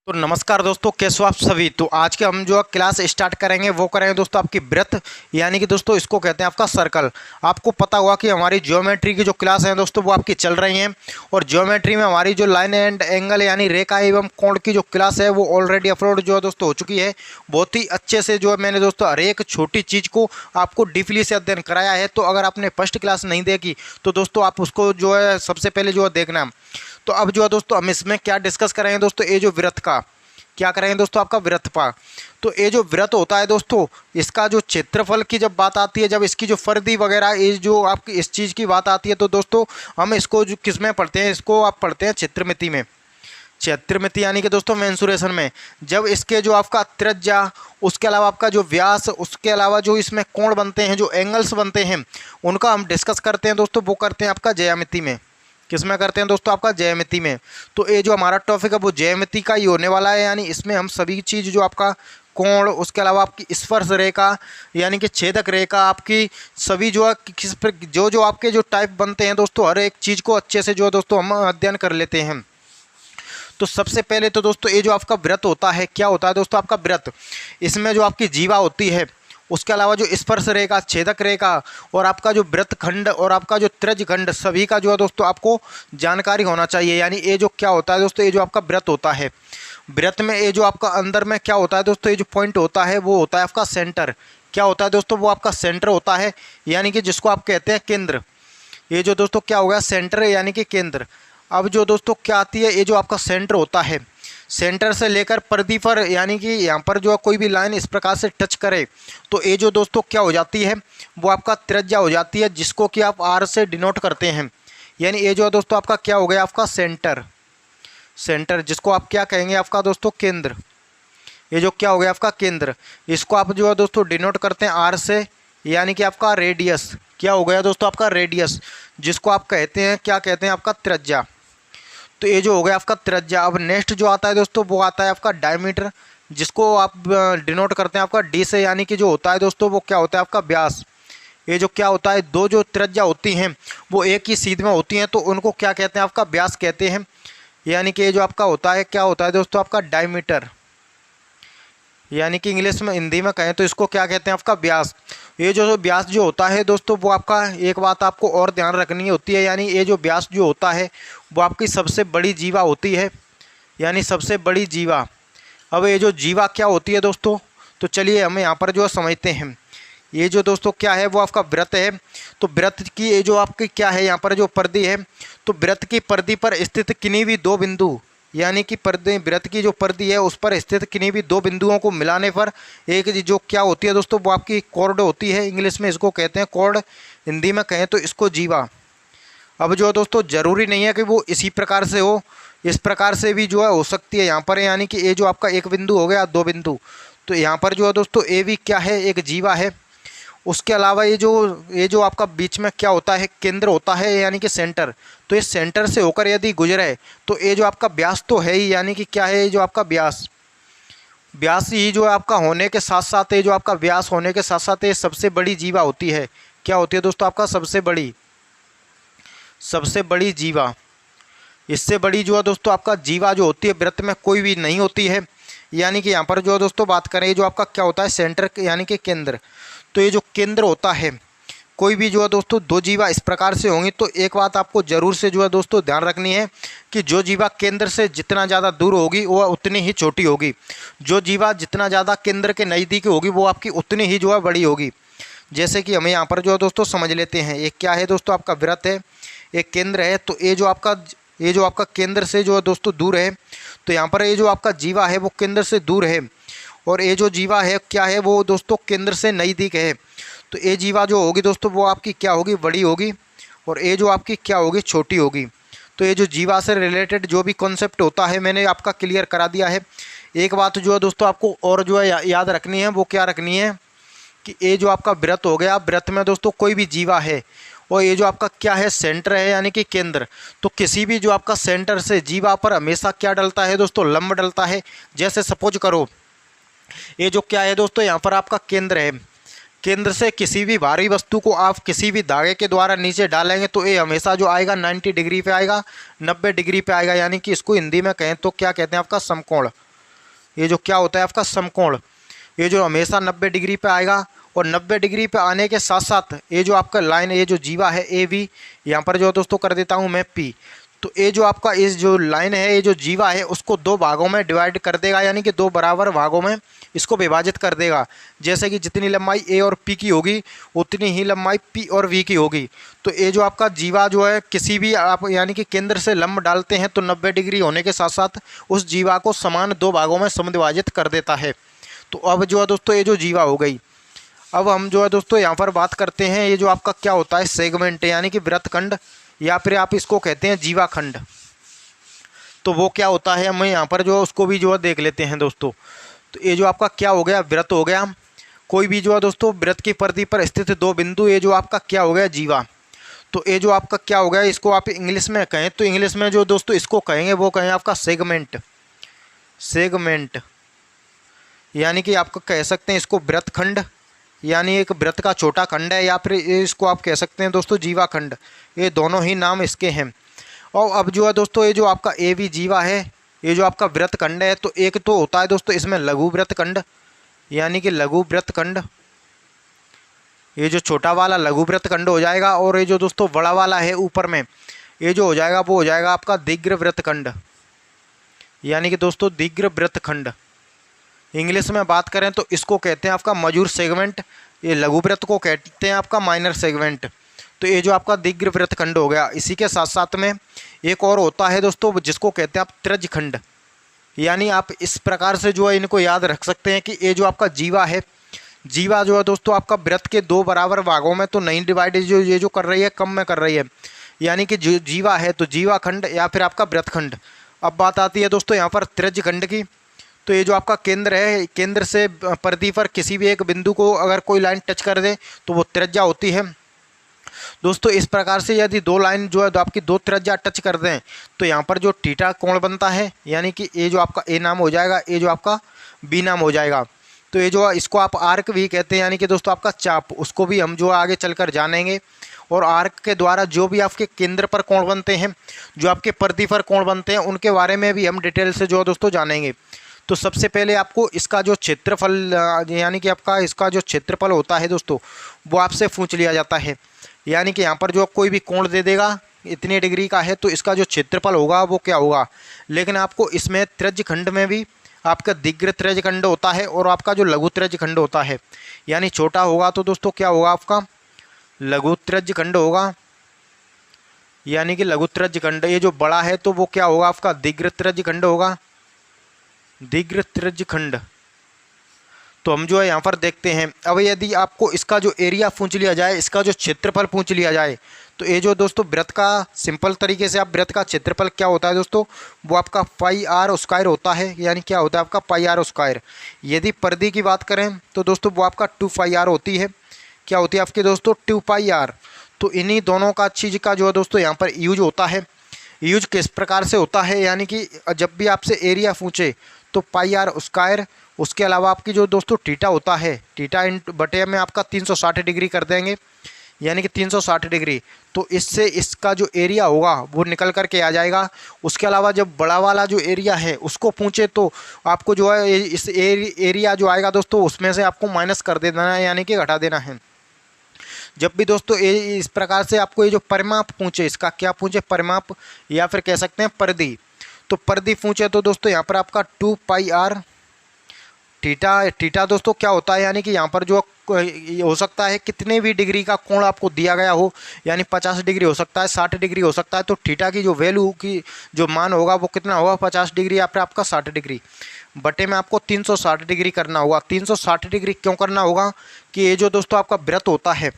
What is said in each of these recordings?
तो नमस्कार दोस्तों, कैसे हो आप सभी। तो आज के हम जो क्लास स्टार्ट करेंगे वो करेंगे दोस्तों आपकी वृत्त, यानी कि दोस्तों इसको कहते हैं आपका सर्कल। आपको पता हुआ कि हमारी ज्योमेट्री की जो क्लास है दोस्तों वो आपकी चल रही हैं, और ज्योमेट्री में हमारी जो लाइन एंड एंगल यानी रेखा एवं कोण की जो क्लास है वो ऑलरेडी अपलोड जो है दोस्तों हो चुकी है। बहुत ही अच्छे से जो है मैंने दोस्तों हर एक छोटी चीज़ को आपको डीपली से अध्ययन कराया है। तो अगर आपने फर्स्ट क्लास नहीं देखी तो दोस्तों आप उसको जो है सबसे पहले जो है देखना। तो अब जो है दोस्तों हम इसमें क्या डिस्कस करेंगे दोस्तों, ये जो वृत्त का क्या करेंगे दोस्तों, आपका वृत्तपा। तो ये जो वृत्त होता है दोस्तों, इसका जो क्षेत्रफल की जब बात आती है, जब इसकी जो फर्दी वगैरह ये जो आपकी इस चीज़ की बात आती है, तो दोस्तों हम इसको जो किस में पढ़ते हैं, इसको आप पढ़ते हैं क्षेत्रमिति में। क्षेत्रमिति यानी कि दोस्तों मेंसुरेशन में। जब इसके जो आपका त्रिज्या, उसके अलावा आपका जो व्यास, उसके अलावा जो इसमें कोण बनते हैं, जो एंगल्स बनते हैं, उनका हम डिस्कस करते हैं दोस्तों। वो करते हैं आपका ज्यामिति में। किस में करते हैं दोस्तों, आपका ज्यामिति में। तो ये जो हमारा टॉपिक है वो ज्यामिति का ही होने वाला है, यानी इसमें हम सभी चीज़ जो आपका कोण, उसके अलावा आपकी स्पर्श रेखा यानी कि छेदक रेखा, आपकी सभी जो है किस पर जो जो आपके जो टाइप बनते हैं दोस्तों, हर एक चीज़ को अच्छे से जो है दोस्तों हम अध्ययन कर लेते हैं। तो सबसे पहले तो दोस्तों ये जो आपका वृत्त होता है, क्या होता है दोस्तों आपका वृत्त, इसमें जो आपकी जीवा होती है, उसके अलावा जो स्पर्श रेखा, छेदक रेखा, और आपका जो वृत्तखंड और आपका जो त्रिज्यखंड, सभी का जो है दोस्तों आपको जानकारी होना चाहिए। यानी ये जो क्या होता है दोस्तों, ये जो आपका वृत्त होता है, वृत्त में ये जो आपका अंदर में क्या होता है दोस्तों, ये जो पॉइंट होता है वो होता है आपका सेंटर। क्या होता है दोस्तों, वो आपका सेंटर होता है, यानी कि जिसको आप कहते हैं केंद्र। ये जो दोस्तों क्या हो गया, सेंटर यानी कि केंद्र। अब जो दोस्तों क्या आती है, ये जो आपका सेंटर होता है, सेंटर से लेकर परिधि पर, यानी कि यहाँ पर जो कोई भी लाइन इस प्रकार से टच करे तो ये जो दोस्तों क्या हो जाती है, वो आपका त्रिज्या हो जाती है, जिसको कि आप आर से डिनोट करते हैं। यानी ये जो है दोस्तों आपका क्या हो गया, आपका सेंटर। सेंटर जिसको आप क्या कहेंगे, आपका दोस्तों केंद्र। ये जो क्या हो गया, आपका केंद्र। इसको आप जो है दोस्तों डिनोट करते हैं आर से, यानी कि आपका रेडियस। क्या हो गया दोस्तों, आपका रेडियस, जिसको आप कहते हैं, क्या कहते हैं, आपका त्रिज्या। तो ये जो हो गया आपका त्रिज्या। अब नेक्स्ट जो आता है दोस्तों वो आता है आपका डायमीटर, जिसको आप डिनोट करते हैं आपका डी से, यानी कि जो होता है दोस्तों वो क्या होता है, आपका व्यास। ये जो क्या होता है, दो जो त्रिज्या होती हैं वो एक ही सीध में होती हैं, तो उनको क्या कहते हैं, आपका व्यास कहते हैं। यानी कि ये जो आपका होता है, क्या होता है दोस्तों, आपका डायमीटर, यानी कि इंग्लिश में, हिंदी में कहें तो इसको क्या कहते हैं, आपका व्यास। ये जो व्यास जो होता है दोस्तों, वो आपका एक बात आपको और ध्यान रखनी होती है, यानी ये जो व्यास जो होता है वो आपकी सबसे बड़ी जीवा होती है, यानी सबसे बड़ी जीवा। अब ये जो जीवा क्या होती है दोस्तों, तो चलिए हम यहाँ पर जो है समझते हैं। ये जो दोस्तों क्या है, वो आपका वृत्त है। तो वृत्त की ये जो आपकी क्या है, यहाँ पर जो परिधि है, तो वृत्त की परिधि पर स्थित किन्हीं भी दो बिंदु, यानी कि परिधि, वृत्त की जो परिधि है उस पर स्थित किन्हीं भी दो बिंदुओं को मिलाने पर एक जो क्या होती है दोस्तों, वो आपकी कॉर्ड होती है। इंग्लिश में इसको कहते हैं कॉर्ड, हिंदी में कहें तो इसको जीवा। अब जो दोस्तों ज़रूरी नहीं है कि वो इसी प्रकार से हो, इस प्रकार से भी जो है हो सकती है यहाँ पर, यानी कि ये जो आपका एक बिंदु हो गया, दो बिंदु। तो यहाँ पर जो है दोस्तों ए भी क्या है, एक जीवा है। उसके अलावा ये जो आपका बीच में क्या होता है, केंद्र होता है, यानी कि सेंटर। तो इस सेंटर से होकर यदि गुजरे तो ये जो आपका व्यास तो है ही, यानी कि क्या है, ये जो आपका व्यास, व्यास ही जो है आपका होने के साथ साथ, ये जो आपका व्यास होने के साथ साथ ये सबसे बड़ी जीवा होती है। क्या होती है दोस्तों, आपका सबसे बड़ी जीवा। इससे बड़ी जो है दोस्तों आपका जीवा जो होती है वृत्त में कोई भी नहीं होती है। यानी कि यहाँ पर जो है दोस्तों बात करें, ये जो आपका क्या होता है, सेंटर यानी कि केंद्र। तो ये जो केंद्र होता है, कोई भी जो है दोस्तों दो जीवा इस प्रकार से होंगी, तो एक बात आपको ज़रूर से जो है दोस्तों ध्यान रखनी है कि जो जीवा केंद्र से जितना ज़्यादा दूर होगी वह उतनी ही छोटी होगी, जो जीवा जितना ज़्यादा केंद्र के नज़दीक होगी वो आपकी उतनी ही जो है बड़ी होगी। जैसे कि हमें यहाँ पर जो है दोस्तों समझ लेते हैं, एक क्या है दोस्तों, आपका वृत्त है, एक केंद्र है। तो ये जो आपका केंद्र से जो है दोस्तों दूर है, तो यहाँ पर ये जो आपका जीवा है वो केंद्र से दूर है, और ये जो जीवा है क्या है, वो दोस्तों केंद्र से नज़दीक है। तो ये जीवा जो होगी दोस्तों वो आपकी क्या होगी, बड़ी होगी, और ये जो आपकी क्या होगी, छोटी होगी। तो ये जो जीवा से रिलेटेड जो भी कॉन्सेप्ट होता है मैंने आपका क्लियर करा दिया है। एक बात जो है दोस्तों आपको और जो है याद रखनी है, वो क्या रखनी है कि ये जो आपका वृत्त हो गया, वृत्त में दोस्तों कोई भी जीवा है, और ये जो आपका क्या है, सेंटर है, यानी कि केंद्र। तो किसी भी जो आपका सेंटर से जीवा पर हमेशा क्या डलता है दोस्तों, लंब डलता है। जैसे सपोज करो ये जो क्या है दोस्तों, यहाँ पर आपका केंद्र है, केंद्र से किसी भी भारी वस्तु को आप किसी भी धागे के द्वारा नीचे डालेंगे तो ये हमेशा जो आएगा 90 डिग्री पे आएगा, 90 डिग्री पे आएगा, यानी कि इसको हिंदी में कहें तो क्या कहते हैं, आपका समकोण। ये जो क्या होता है आपका समकोण, ये जो हमेशा 90 डिग्री पे आएगा। और 90 डिग्री पे आने के साथ साथ ये जो आपका लाइन है, ये जो जीवा है ए वी, यहाँ पर जो दोस्तों कर देता हूँ मैं पी। तो ये जो आपका इस जो लाइन है, ये जो जीवा है, उसको दो भागों में डिवाइड कर देगा, यानी कि दो बराबर भागों में इसको विभाजित कर देगा। जैसे कि जितनी लंबाई ए और पी की होगी उतनी ही लंबाई पी और वी की होगी। तो ये जो आपका जीवा जो है, किसी भी आप यानी कि केंद्र से लंब डालते हैं तो 90 डिग्री होने के साथ साथ उस जीवा को समान दो भागों में समविभाजित कर देता है। तो अब जो है दोस्तों ये जो जीवा हो गई। अब हम जो है दोस्तों यहाँ पर बात करते हैं, ये जो आपका क्या होता है सेगमेंट, यानी कि वृत्तखंड, या फिर आप इसको कहते हैं जीवाखंड। तो वो क्या होता है, हम यहाँ पर जो उसको भी जो है देख लेते हैं दोस्तों। तो ये जो आपका क्या हो गया, वृत्त हो गया। कोई भी जो है दोस्तों वृत्त की परिधि पर स्थित दो बिंदु, ये जो आपका क्या हो गया जीवा। तो ये जो आपका क्या हो गया, इसको आप इंग्लिश में कहें तो इंग्लिश में जो दोस्तों इसको कहेंगे वो कहें आपका सेगमेंट। सेगमेंट यानी कि आपको कह सकते हैं इसको वृत्तखंड, यानी एक वृत्त का छोटा खंड है, या फिर इसको आप कह सकते हैं दोस्तों जीवाखंड। ये दोनों ही नाम इसके हैं। और अब जो है दोस्तों ये जो आपका ए वी जीवा है, ये जो आपका वृत्तखंड है, तो एक तो होता है दोस्तों इसमें लघु वृत्तखंड, यानी कि लघु वृत्तखंड, ये जो छोटा वाला लघु वृत्तखंड हो जाएगा। और ये जो दोस्तों बड़ा वाला है ऊपर में, ये जो हो जाएगा वो हो जाएगा आपका दीर्घ वृत्तखंड, यानी कि दोस्तों दीर्घ वृत्तखंड। इंग्लिश में बात करें तो इसको कहते हैं आपका मजूर सेगमेंट, ये लघु वृत्त को कहते हैं आपका माइनर सेगमेंट। तो ये जो आपका दीर्घ वृत्तखंड हो गया। इसी के साथ साथ में एक और होता है दोस्तों जिसको कहते हैं आप त्रिज्यखंड, यानी आप इस प्रकार से जो है इनको याद रख सकते हैं कि ये जो आपका जीवा है, जीवा जो है दोस्तों आपका वृत्त के दो बराबर भागों में तो नहीं डिवाइड जो ये जो कर रही है कम में कर रही है, यानी कि जो जीवा है तो जीवाखंड या फिर आपका वृत्तखंड। अब बात आती है दोस्तों यहाँ पर त्रिज्यखंड की। तो ये जो आपका केंद्र है, केंद्र से परिधि पर किसी भी एक बिंदु को अगर कोई लाइन टच कर दे तो वो त्रिज्या होती है दोस्तों। इस प्रकार से यदि दो लाइन जो है तो आपकी दो त्रिज्या टच कर दें तो यहाँ पर जो थीटा कोण बनता है, यानी कि ये जो आपका ए नाम हो जाएगा, ये जो आपका बी नाम हो जाएगा। तो ये जो इसको आप आर्क भी कहते हैं, यानी कि दोस्तों आपका चाप, उसको भी हम जो आगे चलकर जानेंगे। और आर्क के द्वारा जो भी आपके केंद्र पर कोण बनते हैं, जो आपके परिधि पर कोण बनते हैं, उनके बारे में भी हम डिटेल से जो है दोस्तों जानेंगे। तो सबसे पहले आपको इसका जो क्षेत्रफल, यानी कि आपका इसका जो क्षेत्रफल होता है दोस्तों, वो आपसे पूछ लिया जाता है। यानी कि यहाँ पर जो कोई भी कोण दे देगा इतनी डिग्री का है तो इसका जो क्षेत्रफल होगा वो क्या होगा। लेकिन आपको इसमें त्रिज्यखंड में भी आपका दीर्घ त्रिज्यखंड होता है और आपका जो लघु त्रिज्यखंड होता है, यानी छोटा होगा तो दोस्तों क्या होगा आपका लघु त्रिज्यखंड होगा, यानी कि लघु त्रिज्यखंड। ये जो बड़ा है तो वो क्या होगा आपका दीर्घ त्रिज्यखंड होगा, दीर्घ त्रिज्यखंड। तो हम जो है यहाँ पर देखते हैं। अब यदि आपको इसका जो एरिया पूछ लिया जाए, इसका जो क्षेत्रफल पूछ लिया जाए, तो ये जो दोस्तों वृत्त का सिंपल तरीके से आप वृत्त का क्षेत्रफल क्या होता है दोस्तों, वो आपका पाई आर स्क्वायर होता है, यानी क्या होता है आपका पाई आर स्क्वायर। यदि परिधि की बात करें तो दोस्तों वो आपका 2 पाई आर होती है, क्या होती है आपके दोस्तों 2 पाई आर। तो इन्हीं दोनों का चीज़ का जो है दोस्तों यहाँ पर यूज होता है। यूज किस प्रकार से होता है, यानी कि जब भी आपसे एरिया पूछे तो पाई आर स्क्वायर, उसके अलावा आपकी जो दोस्तों थीटा होता है, थीटा इंटू बटे में आपका 360 डिग्री कर देंगे, यानी कि 360 डिग्री। तो इससे इसका जो एरिया होगा वो निकल कर के आ जाएगा। उसके अलावा जब बड़ा वाला जो एरिया है उसको पूछे तो आपको जो है इस एरिया जो आएगा दोस्तों उसमें से आपको माइनस कर देना है, यानी कि घटा देना है। जब भी दोस्तों इस प्रकार से आपको ये जो परिमाप पूछे, इसका क्या पूछे परिमाप, या फिर कह सकते हैं परिधि। तो परिधि पूछे तो दोस्तों यहाँ पर आपका 2 पाई आर थीटा। थीटा दोस्तों क्या होता है, यानी कि यहाँ पर जो हो सकता है कितने भी डिग्री का कोण आपको दिया गया हो, यानी 50 डिग्री हो सकता है, 60 डिग्री हो सकता है। तो थीटा की जो वैल्यू की जो मान होगा वो कितना होगा, 50 डिग्री या फिर आपका 60 डिग्री बटे में आपको 360 डिग्री करना होगा। 360 डिग्री क्यों करना होगा कि ये जो दोस्तों आपका वृत्त होता है,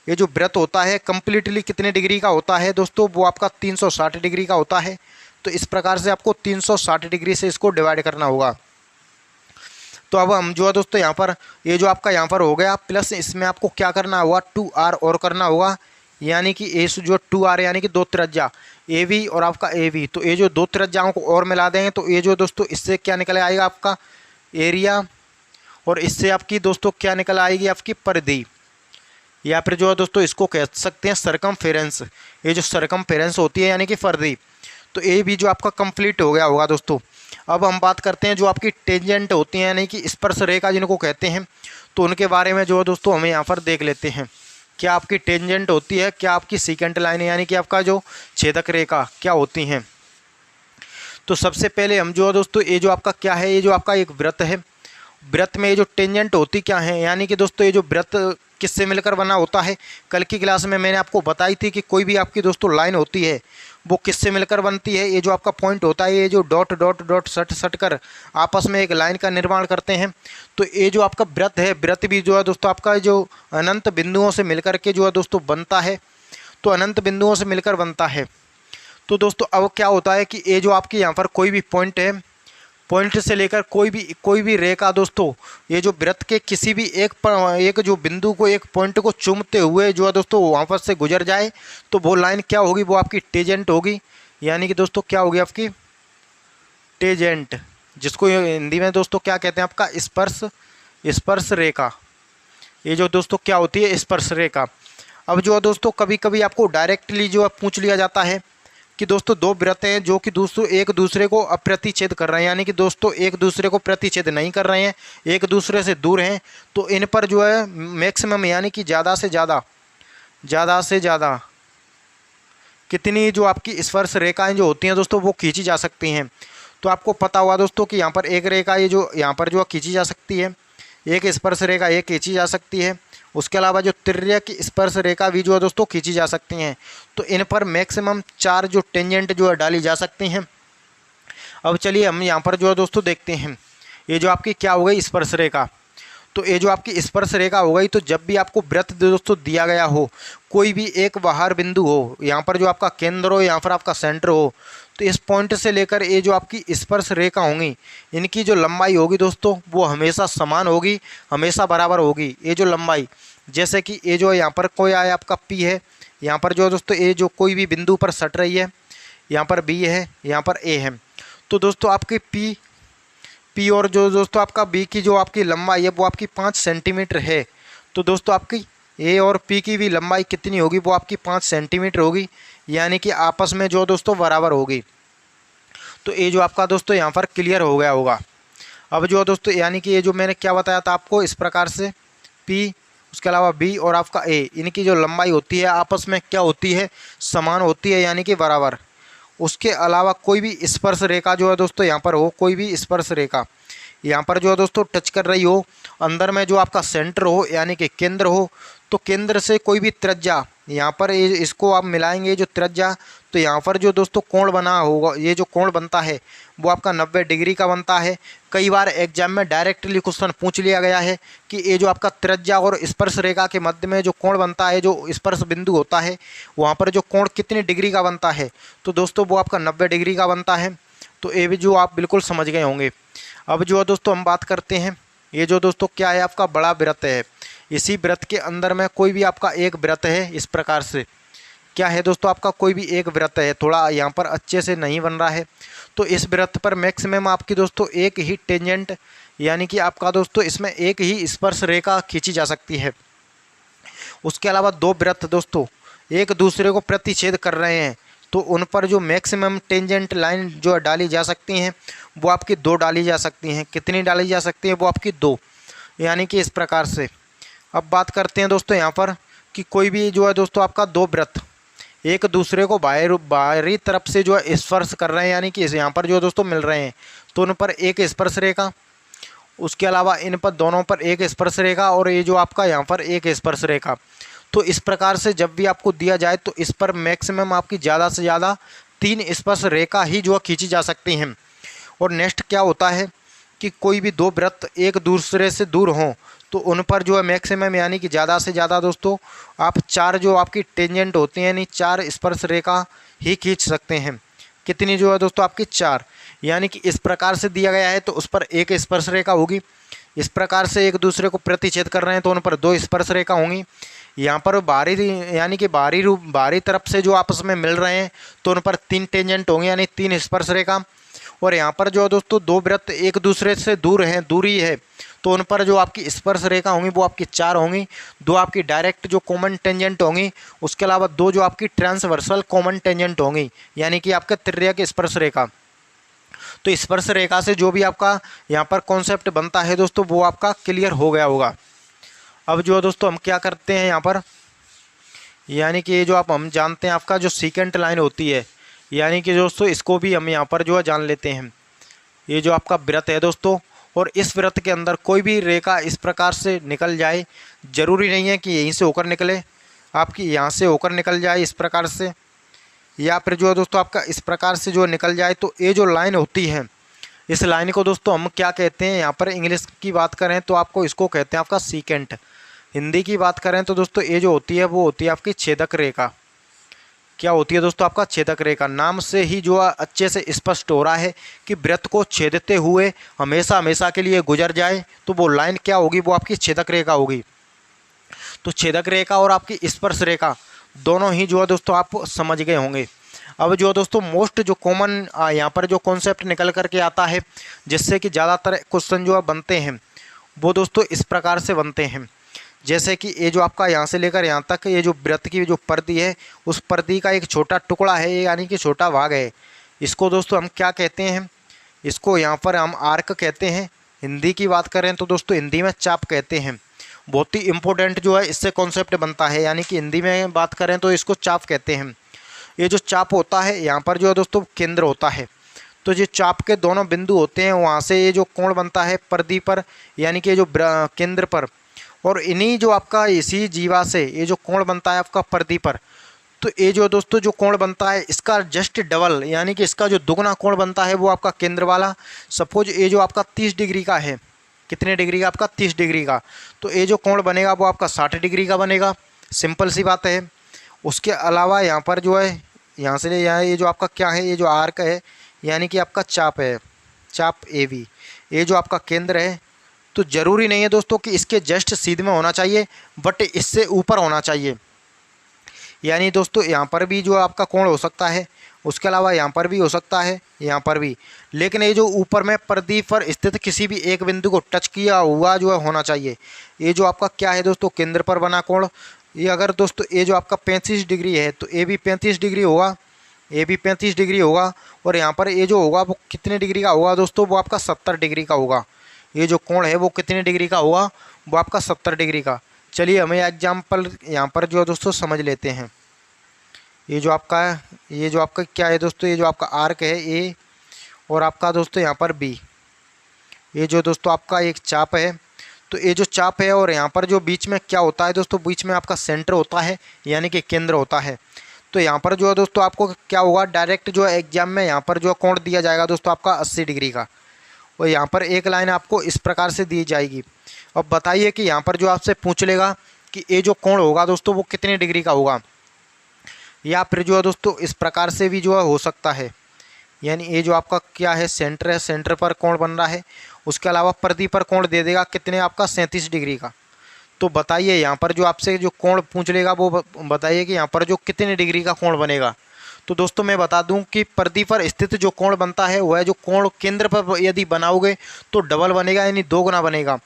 ये जो वृत्त होता है कम्प्लीटली कितने डिग्री का होता है दोस्तों, वो आपका 360 डिग्री का होता है। तो इस प्रकार से आपको 360 डिग्री से इसको डिवाइड करना होगा। तो अब हम जो है दोस्तों यहाँ पर ये जो आपका यहाँ पर हो गया प्लस इसमें आपको क्या करना होगा 2r और करना होगा, यानी कि ए जो 2r यानी कि दो त्रिज्या ए वी और आपका ए वी। तो ये जो दो त्रिज्याओं को और मिला देंगे तो ये जो दोस्तों इससे क्या निकल आएगा आपका एरिया, और इससे आपकी दोस्तों क्या निकल आएगी आपकी परिधि, या फिर जो है दोस्तों इसको कह सकते हैं सरकमफेरेंस। ये जो सरकमफेरेंस होती है यानी कि परिधि। तो ये भी जो आपका कंप्लीट हो गया होगा दोस्तों। अब हम बात करते हैं जो आपकी टेंजेंट होती हैं यानी कि स्पर्श रेखा जिनको कहते हैं, तो उनके बारे में जो है दोस्तों हमें यहाँ पर देख लेते हैं। क्या आपकी टेंजेंट होती है, क्या आपकी सेकेंड लाइन यानी कि आपका जो छेदक रेखा क्या होती हैं। तो सबसे पहले हम जो है दोस्तों ये जो आपका क्या है, ये जो आपका एक वृत्त है, वृत्त में ये जो टेंजेंट होती क्या है यानी कि दोस्तों ये जो वृत्त किससे मिलकर बना होता है। कल की क्लास में मैंने आपको बताई थी कि कोई भी आपकी दोस्तों लाइन होती है वो किससे मिलकर बनती है। ये जो आपका पॉइंट होता है, ये जो डॉट डॉट डॉट सट सट कर आपस में एक लाइन का निर्माण करते हैं। तो ये जो आपका वृत्त है, वृत्त भी जो है दोस्तों आपका जो अनंत बिंदुओं से मिलकर के जो है दोस्तों बनता है, तो अनंत बिंदुओं से मिलकर बनता है। तो दोस्तों अब क्या होता है कि ये जो आपके यहाँ पर कोई भी पॉइंट है, पॉइंट से लेकर कोई भी रेखा दोस्तों, ये जो वृत्त के किसी भी एक जो बिंदु को, एक पॉइंट को चूमते हुए जो है दोस्तों वहाँ पर से गुजर जाए, तो वो लाइन क्या होगी, वो आपकी टेंजेंट होगी। यानी कि दोस्तों क्या होगी आपकी टेंजेंट, जिसको हिंदी में दोस्तों क्या कहते हैं आपका स्पर्श रेखा। ये जो दोस्तों क्या होती है स्पर्श रेखा। अब जो है दोस्तों कभी कभी आपको डायरेक्टली जो है पूछ लिया जाता है कि दोस्तों दो वृत्त हैं जो कि दोस्तों एक दूसरे को अप्रतिच्छेद कर रहे हैं, यानी कि दोस्तों एक दूसरे को प्रतिच्छेद नहीं कर रहे हैं, एक दूसरे से दूर हैं, तो इन पर जो है मैक्सिमम यानी कि ज़्यादा से ज़्यादा कितनी जो आपकी स्पर्श रेखाएं जो होती हैं दोस्तों वो खींची जा सकती हैं। तो आपको पता हुआ दोस्तों कि यहाँ पर एक रेखा ये जो यहाँ पर जो खींची जा सकती है, एक स्पर्श रेखा ये खींची जा सकती है। उसके अलावा जो तिर्यक स्पर्श रेखा भी जो है दोस्तों खींची जा सकती हैं। तो इन पर मैक्सिमम 4 जो टेंजेंट जो है डाली जा सकती हैं। अब चलिए हम यहाँ पर जो है दोस्तों देखते हैं, ये जो आपकी क्या हो गई स्पर्श रेखा। तो ये जो आपकी स्पर्श रेखा हो गई, तो जब भी आपको वृत्त दोस्तों दिया गया हो, कोई भी एक बाहर बिंदु हो, यहाँ पर जो आपका केंद्र हो, यहाँ पर आपका सेंटर हो, तो इस पॉइंट से लेकर ये जो आपकी स्पर्श रेखा होंगी, इनकी जो लंबाई होगी दोस्तों वो हमेशा समान होगी, हमेशा बराबर होगी। ये जो लंबाई, जैसे कि ये जो यहाँ पर कोई आया आपका पी है, यहाँ पर जो दोस्तों ये जो कोई भी बिंदु पर सट रही है, यहाँ पर बी है, यहाँ पर ए है, तो दोस्तों आपकी पी और जो दोस्तों आपका बी की जो आपकी लंबाई है वो आपकी 5 सेंटीमीटर है। तो दोस्तों आपकी ए और पी की भी लंबाई कितनी होगी, वो आपकी 5 सेंटीमीटर होगी, यानी कि आपस में जो दोस्तों बराबर होगी। तो ये जो आपका दोस्तों यहाँ पर क्लियर हो गया होगा। अब जो दोस्तों यानी कि ये जो मैंने क्या बताया था आपको, इस प्रकार से पी, उसके अलावा बी और आपका ए, इनकी जो लंबाई होती है आपस में क्या होती है, समान होती है, यानी कि बराबर। उसके अलावा कोई भी स्पर्श रेखा जो है दोस्तों यहाँ पर हो, कोई भी स्पर्श रेखा यहाँ पर जो है दोस्तों टच कर रही हो, अंदर में जो आपका सेंटर हो यानी कि केंद्र हो, तो केंद्र से कोई भी त्रिज्या यहाँ पर इसको आप मिलाएंगे जो त्रिज्या, तो यहाँ पर जो दोस्तों कोण बना होगा, ये जो कोण बनता है वो आपका 90 डिग्री का बनता है। कई बार एग्जाम में डायरेक्टली क्वेश्चन पूछ लिया गया है कि ये जो आपका त्रिज्या और स्पर्श रेखा के मध्य में जो कोण बनता है, जो स्पर्श बिंदु होता है, वहाँ पर जो कोण कितनी डिग्री का बनता है, तो दोस्तों वो आपका 90 डिग्री का बनता है। तो ये भी जो आप बिल्कुल समझ गए होंगे। अब जो है दोस्तों हम बात करते हैं, ये जो दोस्तों क्या है आपका बड़ा वृत्त है, इसी वृत्त के अंदर में कोई भी आपका एक वृत्त है, इस प्रकार से क्या है दोस्तों आपका कोई भी एक वृत्त है, थोड़ा यहाँ पर अच्छे से नहीं बन रहा है, तो इस वृत्त पर मैक्सिमम आपकी दोस्तों एक ही टेंजेंट यानी कि आपका दोस्तों इसमें एक ही स्पर्श रेखा खींची जा सकती है। उसके अलावा दो वृत्त दोस्तों एक दूसरे को प्रतिच्छेद कर रहे हैं, तो उन पर जो मैक्सिमम टेंजेंट लाइन जो डाली जा सकती हैं वो आपकी 2 डाली जा सकती हैं। कितनी डाली जा सकती है, वो आपकी 2, यानी कि इस प्रकार से। अब बात करते हैं दोस्तों यहाँ पर कि कोई भी जो है दोस्तों आपका 2 वृत्त एक दूसरे को बाहरी तरफ से जो है स्पर्श कर रहे हैं, यानी कि यहाँ पर जो दोस्तों मिल रहे हैं, तो उन पर एक स्पर्श रेखा, उसके अलावा इन पर दोनों पर एक स्पर्श रेखा, और ये जो आपका यहाँ पर एक स्पर्श रेखा। तो इस प्रकार से जब भी आपको दिया जाए तो इस पर मैक्सिमम आपकी ज़्यादा से ज़्यादा 3 स्पर्श रेखा ही जो खींची जा सकती हैं। और नेक्स्ट क्या होता है कि कोई भी 2 वृत्त एक दूसरे से दूर हों, तो उन पर जो है मैक्सिमम यानी कि ज़्यादा से ज़्यादा दोस्तों आप 4 जो आपकी टेंजेंट होती हैं यानी 4 स्पर्श रेखा ही खींच सकते हैं। कितनी जो है दोस्तों आपकी 4, यानी कि इस प्रकार से दिया गया है तो उस पर एक स्पर्श रेखा होगी। इस प्रकार से एक दूसरे को प्रतिच्छेद कर रहे हैं तो उन पर 2 स्पर्श रेखा होंगी। यहाँ पर बाहरी यानी कि बाहरी तरफ से जो आपस में मिल रहे हैं तो उन पर 3 टेंजेंट होंगे यानी 3 स्पर्श रेखा। और यहाँ पर जो है दोस्तों 2 वृत्त एक दूसरे से दूरी है, तो उन पर जो आपकी स्पर्श रेखा होंगी वो आपकी 4 होंगी। 2 आपकी डायरेक्ट जो कॉमन टेंजेंट होंगी, उसके अलावा 2 जो आपकी ट्रांसवर्सल कॉमन टेंजेंट होंगी, यानी कि आपका तिर्यक स्पर्श रेखा। तो स्पर्श रेखा से जो भी आपका यहाँ पर कॉन्सेप्ट बनता है दोस्तों वो आपका क्लियर हो गया होगा। अब जो दोस्तों हम क्या करते हैं यहाँ पर, यानी कि ये जो हम जानते हैं आपका जो सेकेंड लाइन होती है, यानी कि दोस्तों इसको भी हम यहाँ पर जो है जान लेते हैं। ये जो आपका वृत्त है दोस्तों, और इस वृत्त के अंदर कोई भी रेखा इस प्रकार से निकल जाए, ज़रूरी नहीं है कि यहीं से होकर निकले, आपकी यहाँ से होकर निकल जाए इस प्रकार से, या फिर जो है दोस्तों आपका इस प्रकार से जो निकल जाए। तो ये जो लाइन होती है, इस लाइन को दोस्तों हम क्या कहते हैं, यहाँ पर इंग्लिश की बात करें तो आपको इसको कहते हैं आपका सीकेंट। हिंदी की बात करें तो दोस्तों ये जो होती है वो होती है आपकी छेदक रेखा। क्या होती है दोस्तों आपका छेदक रेखा। नाम से ही जो अच्छे से स्पष्ट हो रहा है कि वृत्त को छेदते हुए हमेशा हमेशा के लिए गुजर जाए, तो वो लाइन क्या होगी, वो आपकी छेदक रेखा होगी। तो छेदक रेखा और आपकी स्पर्श रेखा दोनों ही जो है दोस्तों आप समझ गए होंगे। अब जो दोस्तों मोस्ट जो कॉमन यहाँ पर जो कॉन्सेप्ट निकल करके आता है, जिससे कि ज़्यादातर क्वेश्चन जो बनते हैं वो दोस्तों इस प्रकार से बनते हैं। जैसे कि ये जो आपका यहाँ से लेकर यहाँ तक ये जो वृत्त की जो पर्दी है, उस पर्दी का एक छोटा टुकड़ा है, यानी कि छोटा भाग है, इसको दोस्तों हम क्या कहते हैं, इसको यहाँ पर हम आर्क कहते हैं। हिंदी की बात करें तो दोस्तों हिंदी में चाप कहते हैं। बहुत ही इम्पोर्टेंट जो है इससे कॉन्सेप्ट बनता है, यानी कि हिंदी में बात करें तो इसको चाप कहते हैं। ये जो चाप होता है यहाँ पर जो है दोस्तों केंद्र होता है, तो ये चाप के दोनों बिंदु होते हैं, वहाँ से ये जो कोण बनता है पर्दी पर, यानी कि जो केंद्र पर, और इन्हीं जो आपका इसी जीवा से ये जो कोण बनता है आपका पर्दी पर, तो ये जो दोस्तों जो कोण बनता है इसका जस्ट डबल, यानी कि इसका जो दुगना कोण बनता है वो आपका केंद्र वाला। सपोज ये जो आपका 30 डिग्री का है, कितने डिग्री का आपका 30 डिग्री का, तो ये जो कोण बनेगा वो आपका 60 डिग्री का बनेगा। सिंपल सी बात है। उसके अलावा यहाँ पर जो है यहाँ से यहाँ ये जो आपका क्या है, ये जो आर्क है यानी कि आपका चाप है, चाप AB, ये जो आपका केंद्र है। तो ज़रूरी नहीं है दोस्तों कि इसके जस्ट सीध में होना चाहिए, बट इससे ऊपर होना चाहिए। यानी दोस्तों यहाँ पर भी जो आपका कोण हो सकता है, उसके अलावा यहाँ पर भी हो सकता है, यहाँ पर भी, लेकिन ये जो ऊपर में पर्दी पर स्थित किसी भी एक बिंदु को टच किया हुआ जो है होना चाहिए। ये जो आपका क्या है दोस्तों केंद्र पर बना कोण, ये अगर दोस्तों ये जो आपका 35 डिग्री है तो ये भी 35 डिग्री होगा, ये भी 35 डिग्री होगा, और यहाँ पर ये जो होगा वो कितने डिग्री का होगा दोस्तों, वो आपका 70 डिग्री का होगा। ये जो कोण है वो कितने डिग्री का होगा, वो आपका 70 डिग्री का। चलिए हमें एग्जाम्पल यहाँ पर जो दोस्तों समझ लेते हैं। ये जो आपका क्या है दोस्तों, ये जो आपका आर्क है A, और आपका दोस्तों यहाँ पर B, ये जो दोस्तों आपका एक चाप है। तो ये जो चाप है और यहाँ पर जो बीच में क्या होता है दोस्तों, बीच में आपका सेंटर होता है, यानी कि केंद्र होता है। तो यहाँ पर जो है दोस्तों आपको क्या होगा, डायरेक्ट जो है एग्जाम में यहाँ पर जो कोण दिया जाएगा दोस्तों आपका 80 डिग्री का, और यहाँ पर एक लाइन आपको इस प्रकार से दी जाएगी। अब बताइए कि यहाँ पर जो आपसे पूछ लेगा कि ये जो कोण होगा दोस्तों वो कितने डिग्री का होगा, या फिर जो है दोस्तों इस प्रकार से भी जो है हो सकता है। यानी ये जो आपका क्या है सेंटर है, सेंटर पर कोण बन रहा है, उसके अलावा पर्दी पर कोण दे देगा कितने आपका 37 डिग्री का। तो बताइए यहाँ पर जो आपसे जो कोण पूछ लेगा वो बताइए कि यहाँ पर जो कितने डिग्री का कोण बनेगा। तो दोस्तों मैं बता दूं कि पर्दी पर स्थित जो कोण बनता है वह जो कोण केंद्र पर यदि बनाओगे तो डबल बनेगा, यानी 2 गुना बनेगा।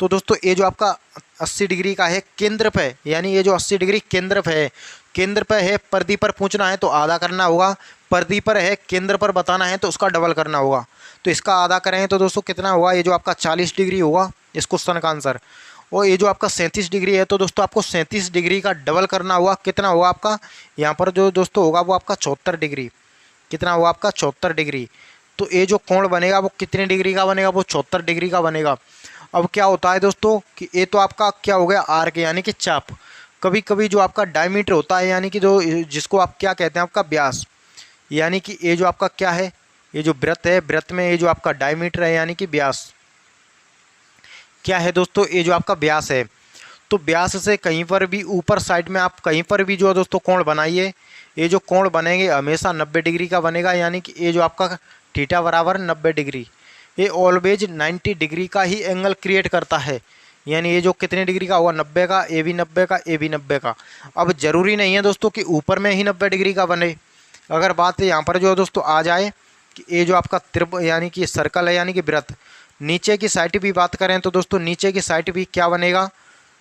तो दोस्तों ये जो आपका 80 डिग्री का है केंद्र पे, यानी ये जो 80 डिग्री केंद्र पे है, पर्दी पर पूछना है तो आधा करना होगा, पर्दी पर है केंद्र पर बताना है तो उसका डबल करना होगा। तो इसका आधा करें तो दोस्तों कितना होगा, ये जो आपका 40 डिग्री होगा इस क्वेश्चन का आंसर। और ये जो आपका 37 डिग्री है तो दोस्तों आपको 37 डिग्री का डबल करना हुआ, कितना हुआ आपका यहाँ पर जो दोस्तों होगा वो आपका 74 डिग्री। कितना हुआ आपका 74 डिग्री। तो ये जो कोण बनेगा वो कितने डिग्री का बनेगा, वो 74 डिग्री का बनेगा। अब क्या होता है दोस्तों कि ये तो आपका क्या हो गया आर्क, यानी कि चाप। कभी कभी जो आपका डायमीटर होता है, यानी कि जो जिसको आप क्या कहते हैं आपका व्यास, यानी कि ये जो आपका क्या है, ये जो वृत्त है, वृत्त में ये जो आपका डायमीटर है यानी कि व्यास क्या है दोस्तों, ये जो आपका व्यास है। तो व्यास से कहीं पर भी ऊपर साइड में आप कहीं पर भी जो है दोस्तों कोण बनाइए, ये जो कोण बनेंगे हमेशा 90 डिग्री का बनेगा, यानी कि ये जो आपका थीटा बराबर 90 डिग्री, ये ऑलवेज 90 डिग्री का ही एंगल क्रिएट करता है। यानी ये जो कितने डिग्री का होगा 90 का, ए भी 90 का, ए भी 90 का। अब ज़रूरी नहीं है दोस्तों कि ऊपर में ही 90 डिग्री का बने। अगर बात यहाँ पर जो है दोस्तों आ जाए कि ये जो आपका त्रिभुज यानी कि सर्कल है यानी कि वृत्त, नीचे की साइड भी बात करें तो दोस्तों नीचे की साइड भी क्या बनेगा,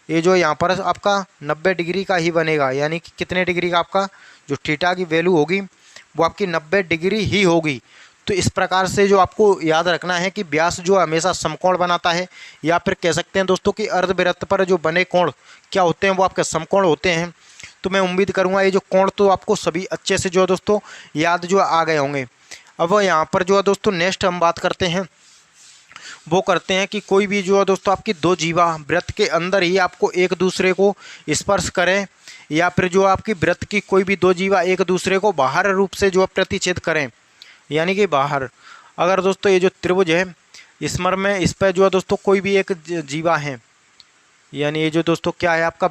ये जो यहाँ पर आपका 90 डिग्री का ही बनेगा। यानी कि कितने डिग्री का आपका जो थीटा की वैल्यू होगी वो आपकी 90 डिग्री ही होगी। तो इस प्रकार से जो आपको याद रखना है कि व्यास जो हमेशा समकोण बनाता है, या फिर कह सकते हैं दोस्तों कि अर्धवृत्त पर जो बने कोण क्या होते हैं, वो आपके समकोण होते हैं। तो मैं उम्मीद करूँगा ये जो कोण तो आपको सभी अच्छे से जो है दोस्तों याद जो आ गए होंगे। अब यहाँ पर जो है दोस्तों नेक्स्ट हम बात करते हैं, वो करते हैं कि कोई भी जो है दोस्तों आपकी दो जीवा वृत्त के अंदर ही आपको एक दूसरे को स्पर्श करें, या फिर जो आपकी वृत्त की कोई भी दो जीवा एक दूसरे को बाहर रूप से जो प्रतिच्छेद करें, यानी कि बाहर। अगर दोस्तों ये जो त्रिभुज है स्मर में, इस पर जो है दोस्तों कोई भी एक जीवा है, यानी ये जो दोस्तों क्या है आपका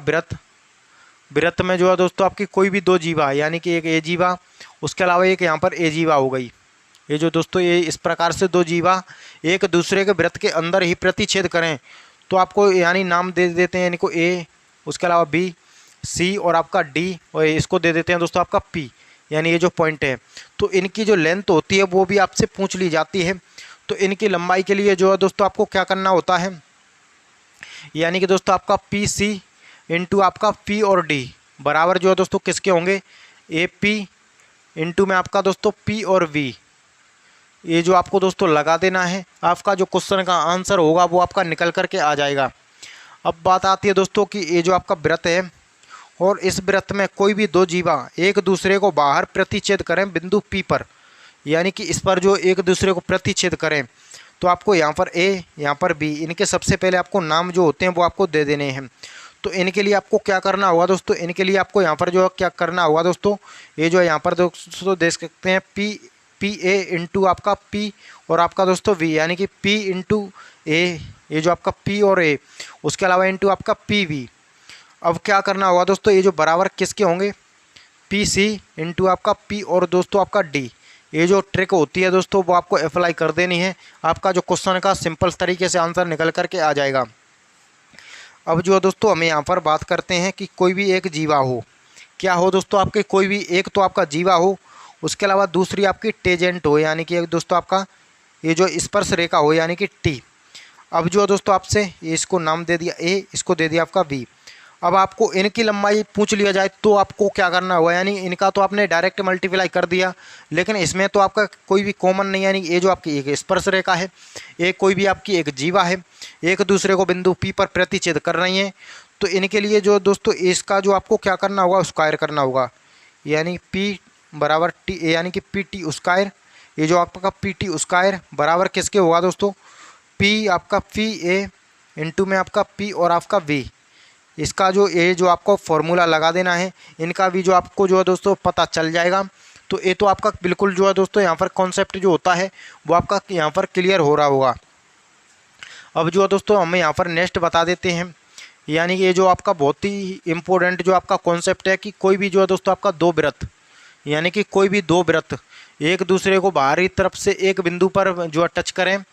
वृत्त में जो है दोस्तों आपकी कोई भी दो जीवा, यानी कि एक ए जीवा, उसके अलावा एक यहाँ पर ए जीवा हो गई। ये जो दोस्तों ये इस प्रकार से दो जीवा एक दूसरे के वृत्त के अंदर ही प्रतिच्छेद करें, तो आपको यानी नाम दे देते हैं, यानी को ए, उसके अलावा बी, सी और आपका डी, और इसको दे देते हैं दोस्तों आपका पी, यानी ये जो पॉइंट है। तो इनकी जो लेंथ होती है वो भी आपसे पूछ ली जाती है। तो इनकी लंबाई के लिए जो है दोस्तों आपको क्या करना होता है, यानी कि दोस्तों आपका पी सी इंटू आपका पी और डी बराबर जो है दोस्तों किसके होंगे, ए पी इंटू में आपका दोस्तों पी और वी। ये जो आपको दोस्तों लगा देना है, आपका जो क्वेश्चन का आंसर होगा वो आपका निकल करके आ जाएगा। अब बात आती है दोस्तों कि ये जो आपका वृत्त है और इस वृत्त में कोई भी दो जीवा एक दूसरे को बाहर प्रतिच्छेद करें बिंदु P पर, यानी कि इस पर जो एक दूसरे को प्रतिच्छेद करें, तो आपको यहाँ पर A यहाँ पर B, इनके सबसे पहले आपको नाम जो होते हैं वो आपको दे देने हैं। तो इनके लिए आपको क्या करना होगा दोस्तों, इनके लिए आपको यहाँ पर जो क्या करना होगा दोस्तों, ये जो यहाँ पर दोस्तों देख सकते हैं पी ए इंटू आपका पी और आपका दोस्तों वी, यानी कि पी इंटू ए, ये जो आपका पी और ए, उसके अलावा इंटू आपका पी वी। अब क्या करना होगा दोस्तों, ये जो बराबर किसके होंगे, पी सी इंटू आपका पी और दोस्तों आपका डी। ये जो ट्रिक होती है दोस्तों वो आपको अप्लाई कर देनी है, आपका जो क्वेश्चन का सिंपल तरीके से आंसर निकल करके आ जाएगा। अब जो दोस्तों हमें यहाँ पर बात करते हैं कि कोई भी एक जीवा हो, क्या हो दोस्तों आपके, कोई भी एक तो आपका जीवा हो, उसके अलावा दूसरी आपकी टेजेंट हो, यानी कि एक दोस्तों आपका ये जो स्पर्श रेखा हो, यानी कि टी। अब जो दोस्तों आपसे ये इसको नाम दे दिया ए, इसको दे दिया आपका वी। अब आपको इनकी लंबाई पूछ लिया जाए तो आपको क्या करना होगा, यानी इनका तो आपने डायरेक्ट मल्टीप्लाई कर दिया, लेकिन इसमें तो आपका कोई भी कॉमन नहीं, यानी ये जो आपकी एक स्पर्श रेखा है, एक कोई भी आपकी एक जीवा है, एक दूसरे को बिंदु P पर प्रतिच्छेद कर रही हैं। तो इनके लिए जो दोस्तों इसका जो आपको क्या करना होगा, स्क्वायर करना होगा, यानी P बराबर टी, यानी कि पी टी स्क्वायर। ये जो आपका पी टी स्क्वायर बराबर किसके होगा दोस्तों, P आपका पी ए इंटू में आपका P और आपका V। इसका जो ये जो आपको फॉर्मूला लगा देना है, इनका भी जो आपको जो है दोस्तों पता चल जाएगा। तो ये तो आपका बिल्कुल जो है दोस्तों यहाँ पर कॉन्सेप्ट जो होता है वो आपका यहाँ पर क्लियर हो रहा होगा। अब जो है दोस्तों हमें यहाँ पर नेक्स्ट बता देते हैं, यानी कि ये जो आपका बहुत ही इम्पोर्टेंट जो आपका कॉन्सेप्ट है कि कोई भी जो है दोस्तों आपका दो वृत्त, यानी कि कोई भी दो वृत्त एक दूसरे को बाहरी तरफ से एक बिंदु पर जो है टच करें,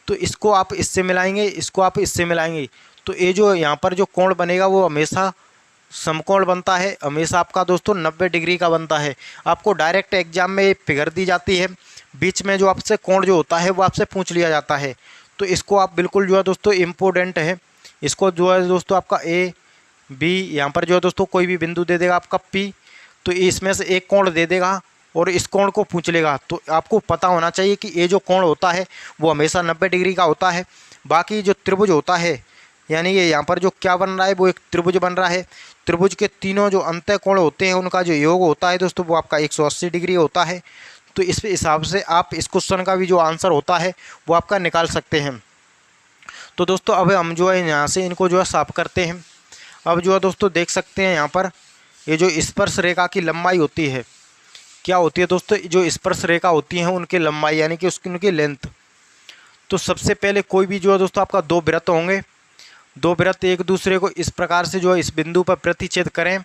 तो इसको आप इससे मिलाएंगे, इसको आप इससे मिलाएंगे, तो ये जो यहाँ पर जो कोण बनेगा वो हमेशा समकोण बनता है, हमेशा आपका दोस्तों 90 डिग्री का बनता है। आपको डायरेक्ट एग्जाम में फिगर दी जाती है, बीच में जो आपसे कोण जो होता है वो आपसे पूछ लिया जाता है। तो इसको आप बिल्कुल जो है दोस्तों इम्पोर्टेंट है, इसको जो है दोस्तों आपका ए बी, यहाँ पर जो है दोस्तों कोई भी बिंदु दे देगा आपका पी, तो इसमें से एक कोण दे देगा और इस कोण को पूछ लेगा। तो आपको पता होना चाहिए कि ये जो कोण होता है वो हमेशा 90 डिग्री का होता है। बाकी जो त्रिभुज होता है, यानी ये यहाँ पर जो क्या बन रहा है वो एक त्रिभुज बन रहा है, त्रिभुज के तीनों जो अंतः कोण होते हैं उनका जो योग होता है दोस्तों वो आपका 180 डिग्री होता है। तो इस हिसाब से आप इस क्वेश्चन का भी जो आंसर होता है वो आपका निकाल सकते हैं। तो दोस्तों अब हम जो है यहाँ से इनको जो है साफ करते हैं। अब जो है दोस्तों देख सकते हैं यहाँ पर ये जो स्पर्श रेखा की लंबाई होती है, क्या होती है दोस्तों, जो स्पर्श रेखा होती हैं उनकी लंबाई, यानी कि उनकी लेंथ। तो सबसे पहले कोई भी जो है दोस्तों आपका दो वृत्त होंगे, दो वृत्त एक दूसरे को इस प्रकार से जो है इस बिंदु पर प्रतिच्छेद करें,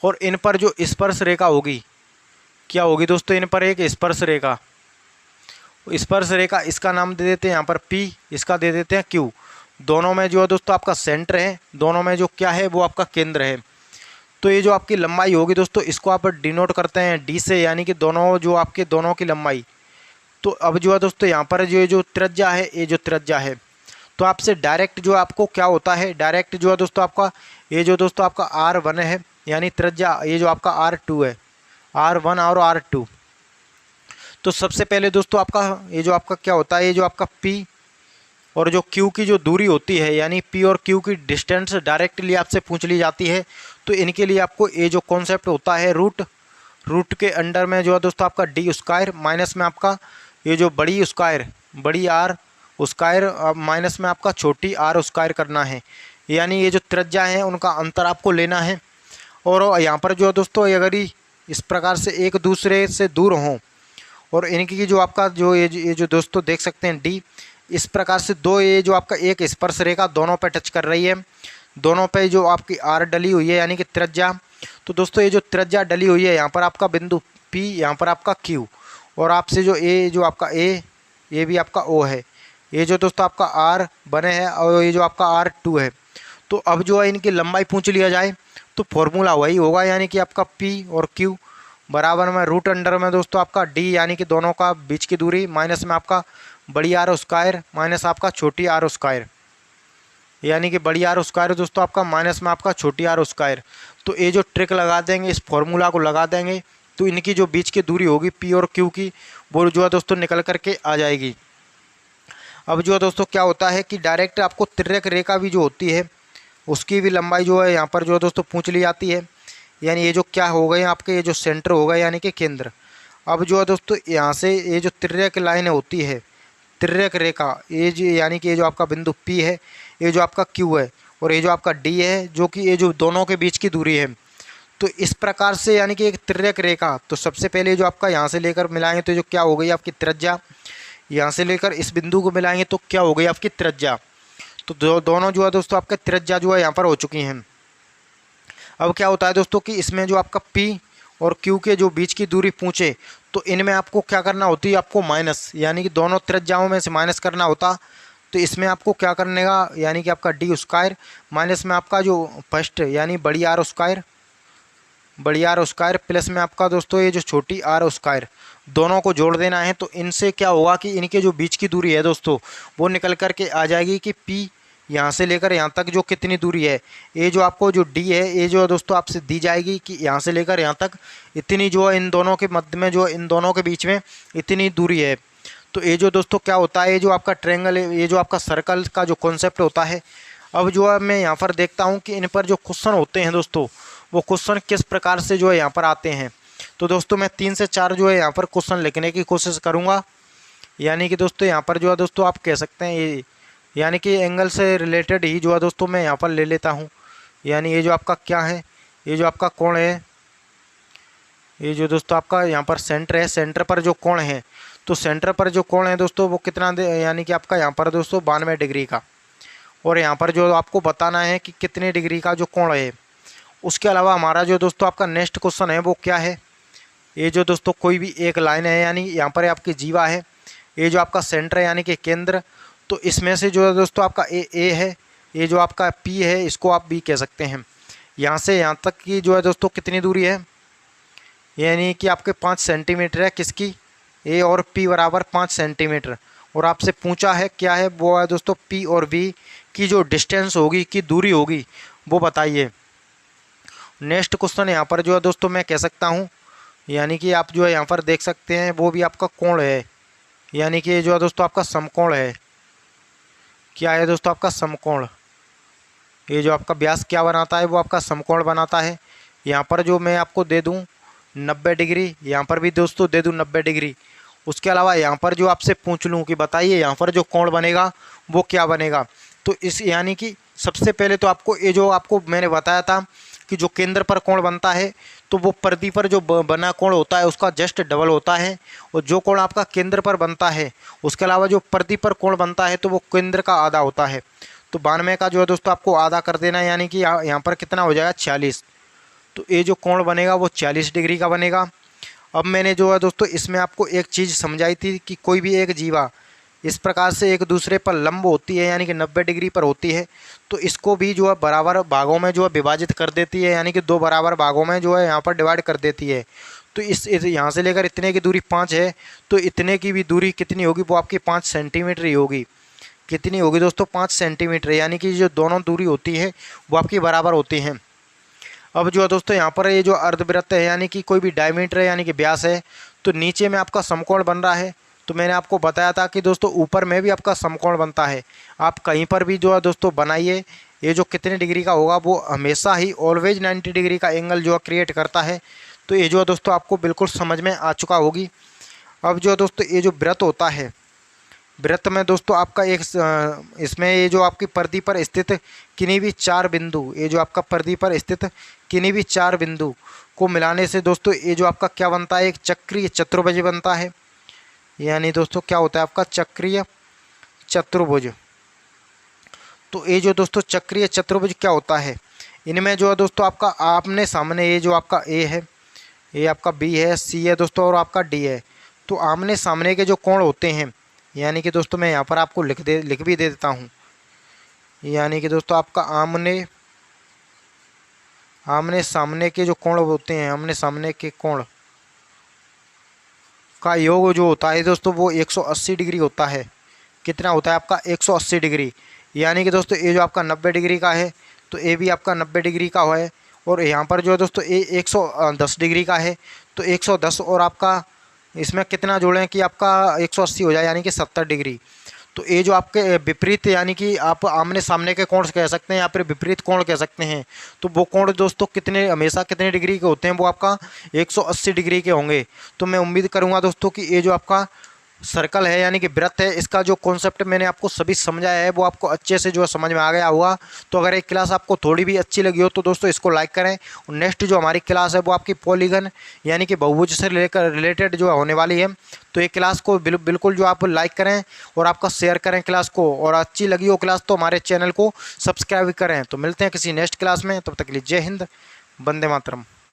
और इन पर जो स्पर्श रेखा होगी क्या होगी दोस्तों, इन पर एक स्पर्श रेखा, स्पर्श रेखा इसका नाम दे देते हैं यहाँ पर P, इसका दे देते हैं Q। दोनों में जो है दोस्तों आपका सेंटर है, दोनों में जो क्या है वो आपका केंद्र है। तो ये जो आपकी लंबाई होगी दोस्तों इसको आप डिनोट करते हैं D से, यानी कि दोनों जो आपके दोनों की लंबाई। तो अब जो है दोस्तों यहाँ पर जो त्रिज्या है, ये जो त्रिज्या है, तो आपसे डायरेक्ट जो आपको क्या होता है, डायरेक्ट जो है दोस्तों आपका ये जो दोस्तों आपका R1 है, यानी त्रिज्या ये जो आपका R2 है, R1 और R2। तो सबसे पहले दोस्तों आपका ये जो आपका क्या होता है, ये जो आपका P और जो Q की जो दूरी होती है, यानी P और Q की डिस्टेंस डायरेक्टली आपसे पूछ ली जाती है। तो इनके लिए आपको ये जो कॉन्सेप्ट होता है रूट के अंडर में जो है दोस्तों आपका डी स्क्वायर माइनस में आपका ये जो बड़ी आर स्क्वायर माइनस में आपका छोटी आर स्क्वायर करना है। यानी ये जो त्रिज्या है उनका अंतर आपको लेना है। और यहाँ पर जो है दोस्तों अगर इस प्रकार से एक दूसरे से दूर हों और इनकी जो आपका जो ये जो दोस्तों देख सकते हैं डी, इस प्रकार से दो ये जो आपका एक स्पर्श रेखा दोनों पे टच कर रही है, दोनों पे जो आपकी आर डली हुई है यानी कि त्रिज्या। तो दोस्तों ये जो त्रिज्या डली हुई है यहाँ पर आपका बिंदु P, यहाँ पर आपका Q और आपसे जो ए जो आपका ए, ये भी आपका O है। ये जो दोस्तों आपका R बने हैं और ये जो आपका R2 है। तो अब जो है इनकी लंबाई पूछ लिया जाए तो फॉर्मूला वही होगा, यानी कि आपका P और Q बराबर में रूट अंडर में दोस्तों आपका D यानी कि दोनों का बीच की दूरी माइनस में आपका बड़ी आर स्क्वायर माइनस आपका छोटी आर स्क्वायर, यानी कि बड़ी आर स्क्वायर दोस्तों आपका माइनस में आपका छोटी आर स्क्वायर। तो ये जो ट्रिक लगा देंगे, इस फॉर्मूला को लगा देंगे तो इनकी जो बीच की दूरी होगी P और Q की, वो जो है दोस्तों निकल करके आ जाएगी। अब जो है दोस्तों क्या होता है कि डायरेक्ट आपको तिर्यक रेखा भी जो होती है उसकी भी लंबाई जो है यहाँ पर जो है दोस्तों पूछ ली जाती है। यानी ये जो क्या हो गए आपके ये जो सेंटर होगा यानी कि केंद्र। अब जो है दोस्तों यहाँ से ये जो तिर्यक लाइन होती है, तिर्यक रेखा, ये जो यानी कि ये जो आपका बिंदु P है, ये जो आपका Q है और ये जो आपका D है, जो कि ये जो दोनों के बीच की दूरी है। तो इस प्रकार से यानी कि एक तिर्यक रेखा, तो सबसे पहले जो आपका यहाँ से लेकर मिलाएंगे तो जो क्या हो गई आपकी त्रिज्या, यहाँ से लेकर इस बिंदु को मिलाएंगे तो क्या हो गई आपकी त्रिज्या। तो दोनों जो है दोस्तों आपका त्रिज्या जो है यहाँ पर हो चुकी हैं। अब क्या होता है दोस्तों कि इसमें जो आपका P और Q के जो बीच की दूरी पूछे तो इनमें आपको क्या करना होती है, आपको माइनस, यानी कि दोनों त्रिज्याओं में से माइनस करना होता। तो इसमें आपको क्या करने का, यानी कि आपका डी स्क्वायर माइनस में आपका जो फर्स्ट यानी बड़ी आर स्क्वायर प्लस में आपका दोस्तों ये जो छोटी आर स्क्वायर, दोनों को जोड़ देना है। तो इनसे क्या होगा कि इनके जो बीच की दूरी है दोस्तों वो निकल कर के आ जाएगी कि P यहाँ से लेकर यहाँ तक जो कितनी दूरी है, ये जो आपको जो D है ये जो दोस्तों आपसे दी जाएगी कि यहाँ से लेकर यहाँ तक इतनी जो है इन दोनों के मध्य में जो इन दोनों के बीच में इतनी दूरी है। तो ये जो दोस्तों क्या होता है, ये जो आपका ट्रायंगल है, ये जो आपका सर्कल का जो कॉन्सेप्ट होता है। अब जो है मैं यहाँ पर देखता हूँ कि इन पर जो क्वेश्चन होते हैं दोस्तों वो क्वेश्चन किस प्रकार से जो है यहाँ पर आते हैं। तो दोस्तों मैं 3 से 4 जो है यहाँ पर क्वेश्चन लिखने की कोशिश करूँगा। यानी कि दोस्तों यहाँ पर जो है दोस्तों आप कह सकते हैं ये यानी कि एंगल से रिलेटेड ही जो है दोस्तों मैं यहाँ पर ले लेता हूँ। यानी ये जो आपका क्या है, ये जो आपका कोण है, ये जो दोस्तों आपका यहाँ पर सेंटर है, सेंटर पर जो कोण है, तो सेंटर पर जो कोण है दोस्तों वो कितना यानी कि आपका यहाँ पर दोस्तों 92 डिग्री का। और यहाँ पर जो आपको बताना है कि कितने डिग्री का जो कोण है। उसके अलावा हमारा जो दोस्तों आपका नेक्स्ट क्वेश्चन है वो क्या है, ये जो दोस्तों कोई भी एक लाइन है, यानी यहाँ पर आपकी जीवा है, ये जो आपका सेंटर है यानी कि केंद्र। तो इसमें से जो है दोस्तों आपका ए है, ये जो आपका P है इसको आप B कह सकते हैं। यहाँ से यहाँ तक की जो है दोस्तों कितनी दूरी है, यानी कि आपके 5 सेंटीमीटर है, किसकी, A और P बराबर 5 सेंटीमीटर। और आपसे पूछा है क्या है, वो है दोस्तों P और V की जो डिस्टेंस होगी, की दूरी होगी, वो बताइए। नेक्स्ट क्वेश्चन यहाँ पर जो है दोस्तों मैं कह सकता हूँ, यानी कि आप जो है यहाँ पर देख सकते हैं वो भी आपका कोण है, यानी कि जो है दोस्तों आपका समकोण है। क्या है दोस्तों आपका समकोण, ये जो आपका व्यास क्या बनाता है वो आपका समकोण बनाता है। यहाँ पर जो मैं आपको दे दूँ 90 डिग्री, यहाँ पर भी दोस्तों दे दूँ 90 डिग्री। उसके अलावा यहाँ पर जो आपसे पूछ लूँ कि बताइए यहाँ पर जो कोण बनेगा वो क्या बनेगा। तो इस यानी कि सबसे पहले तो आपको ये जो आपको मैंने बताया था कि जो केंद्र पर कोण बनता है तो वो परिधि पर जो बना कोण होता है उसका जस्ट डबल होता है। और जो कोण आपका केंद्र पर बनता है उसके अलावा जो परिधि पर कोण बनता है तो वो केंद्र का आधा होता है। तो 92 का जो है दोस्तों आपको आधा कर देना है, यानी कि यहाँ पर कितना हो जाएगा 46। तो ये जो कोण बनेगा वो 40 डिग्री का बनेगा। अब मैंने जो है दोस्तों इसमें आपको एक चीज़ समझाई थी कि कोई भी एक जीवा इस प्रकार से एक दूसरे पर लंब होती है, यानी कि 90 डिग्री पर होती है, तो इसको भी जो है बराबर भागों में जो है विभाजित कर देती है, यानी कि 2 बराबर भागों में जो है यहाँ पर डिवाइड कर देती है। तो इस यहाँ से लेकर इतने की दूरी 5 है, तो इतने की भी दूरी कितनी होगी, वो आपकी 5 सेंटीमीटर ही होगी। कितनी होगी दोस्तों 5 सेंटीमीटर, यानी कि जो दोनों दूरी होती है वो आपकी बराबर होती हैं। अब जो है दोस्तों यहाँ पर ये जो अर्धवृत्त है, यानी कि कोई भी डायमीटर है यानी कि व्यास है, तो नीचे में आपका समकोण बन रहा है। तो मैंने आपको बताया था कि दोस्तों ऊपर में भी आपका समकोण बनता है। आप कहीं पर भी जो है दोस्तों बनाइए, ये जो कितने डिग्री का होगा वो हमेशा ही ऑलवेज 90 डिग्री का एंगल जो है क्रिएट करता है। तो ये जो है दोस्तों आपको बिल्कुल समझ में आ चुका होगी। अब जो है दोस्तों ये जो वृत्त होता है, वृत्त में दोस्तों आपका एक इसमें ये जो आपकी परिधि पर स्थित किन्हीं भी 4 बिंदु, ये जो आपका परिधि पर स्थित किन्हीं भी 4 बिंदु को मिलाने से दोस्तों ये जो आपका क्या बनता है, एक चक्रीय चतुर्भुज बनता है। यानी दोस्तों क्या होता है आपका चक्रीय चतुर्भुज। तो ये जो दोस्तों चक्रीय चतुर्भुज क्या होता है, इनमें जो है दोस्तों आपका आमने सामने ये जो आपका ए है, ये आपका बी है, सी है दोस्तों और आपका डी है। तो आमने सामने के जो कोण होते हैं, यानी कि दोस्तों मैं यहाँ पर आपको लिख भी दे देता हूँ। यानी कि दोस्तों आपका आमने सामने के जो कोण होते हैं, आमने सामने के कोण का योग जो होता है दोस्तों वो 180 डिग्री होता है। कितना होता है आपका 180 डिग्री। यानी कि दोस्तों ये जो आपका 90 डिग्री का है, तो ये भी आपका 90 डिग्री का है। और यहाँ पर जो है दोस्तों ये 110 डिग्री का है। तो 110 और आपका इसमें कितना जोड़ें कि आपका 180 हो जाए, यानी कि 70 डिग्री। तो ये जो आपके विपरीत, यानी कि आप आमने सामने के कोण कह सकते हैं या फिर विपरीत कोण कह सकते हैं। तो वो कोण दोस्तों कितने हमेशा कितने डिग्री के होते हैं, वो आपका 180 डिग्री के होंगे। तो मैं उम्मीद करूँगा दोस्तों कि ये जो आपका सर्कल है यानी कि वृत्त है, इसका जो कॉन्सेप्ट मैंने आपको सभी समझाया है वो आपको अच्छे से जो है समझ में आ गया होगा। तो अगर एक क्लास आपको थोड़ी भी अच्छी लगी हो तो दोस्तों इसको लाइक करें। और नेक्स्ट जो हमारी क्लास है वो आपकी पॉलीगन यानी कि बहुभुज से रिलेटेड जो है होने वाली है। तो ये क्लास को बिल्कुल जो आप लाइक करें और आपका शेयर करें क्लास को, और अच्छी लगी हो क्लास तो हमारे चैनल को सब्सक्राइब करें। तो मिलते हैं किसी नेक्स्ट क्लास में, तब तक के लिए जय हिंद, वंदे मातरम।